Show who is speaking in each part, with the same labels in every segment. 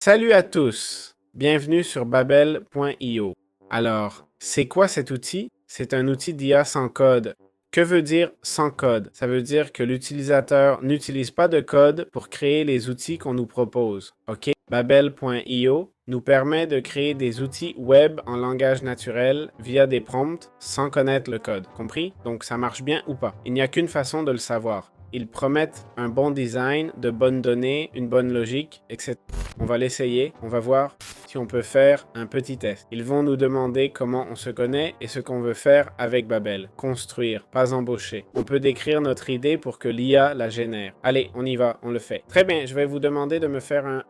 Speaker 1: Salut à tous, bienvenue sur babel.io. Alors, c'est quoi cet outil? C'est un outil d'IA sans code. Que veut dire sans code? Ça veut dire que l'utilisateur n'utilise pas de code pour créer les outils qu'on nous propose. OK? Babel.io nous permet de créer des outils web en langage naturel via des prompts sans connaître le code. Compris? Donc ça marche bien ou pas? Il n'y a qu'une façon de le savoir. Ils promettent un bon design, de bonnes données, une bonne logique, etc. On va l'essayer, on va voir si on peut faire un petit test. Ils vont nous demander comment on se connaît et ce qu'on veut faire avec Babel. Construire, pas embaucher. On peut décrire notre idée pour que l'IA la génère. Allez, on y va, on le fait. Très bien, je vais vous demander de me faire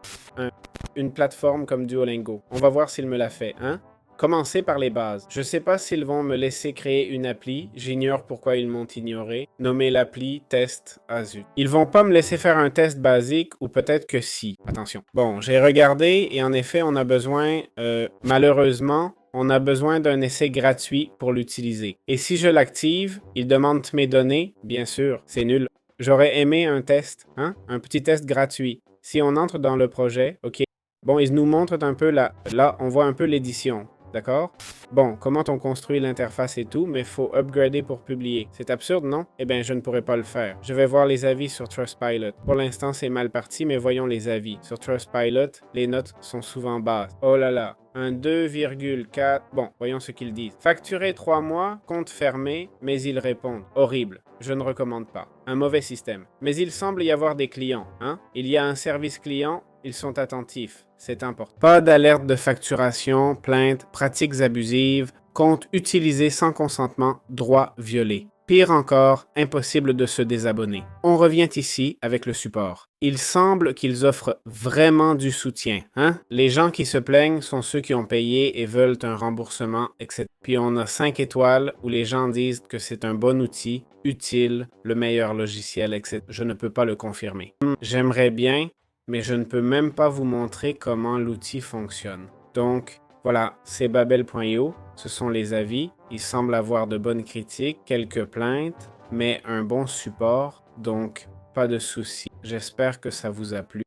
Speaker 1: une plateforme comme Duolingo. On va voir s'il me l'a fait, hein? Commencer par les bases. Je ne sais pas s'ils vont me laisser créer une appli. J'ignore pourquoi ils m'ont ignoré. Nommer l'appli test Azure. Ils vont pas me laisser faire un test basique ou peut-être que si. Attention. Bon, j'ai regardé et en effet, on a besoin, malheureusement, on a besoin d'un essai gratuit pour l'utiliser. Et si je l'active, il demande mes données. Bien sûr, c'est nul. J'aurais aimé un test, hein? Un petit test gratuit. Si on entre dans le projet, OK. Bon, ils nous montrent un peu là, on voit un peu l'édition. D'accord? Bon, comment on construit l'interface et tout, mais il faut upgrader pour publier. C'est absurde, non? Eh bien, je ne pourrais pas le faire. Je vais voir les avis sur Trustpilot. Pour l'instant, c'est mal parti, mais voyons les avis. Sur Trustpilot, les notes sont souvent basses. Oh là là, un 2,4. Bon, voyons ce qu'ils disent. Facturé 3 mois, compte fermé, mais ils répondent. Horrible. Je ne recommande pas. Un mauvais système. Mais il semble y avoir des clients, hein? Il y a un service client, ils sont attentifs. C'est important. Pas d'alerte de facturation, plainte, pratiques abusives, compte utilisé sans consentement, droit violé. Pire encore, impossible de se désabonner. On revient ici avec le support. Il semble qu'ils offrent vraiment du soutien, hein? Les gens qui se plaignent sont ceux qui ont payé et veulent un remboursement, etc. Puis on a 5 étoiles où les gens disent que c'est un bon outil, utile, le meilleur logiciel, etc. Je ne peux pas le confirmer. J'aimerais bien, mais je ne peux même pas vous montrer comment l'outil fonctionne. Donc, voilà, c'est babel.io, ce sont les avis. Il semble avoir de bonnes critiques, quelques plaintes, mais un bon support, donc pas de souci. J'espère que ça vous a plu.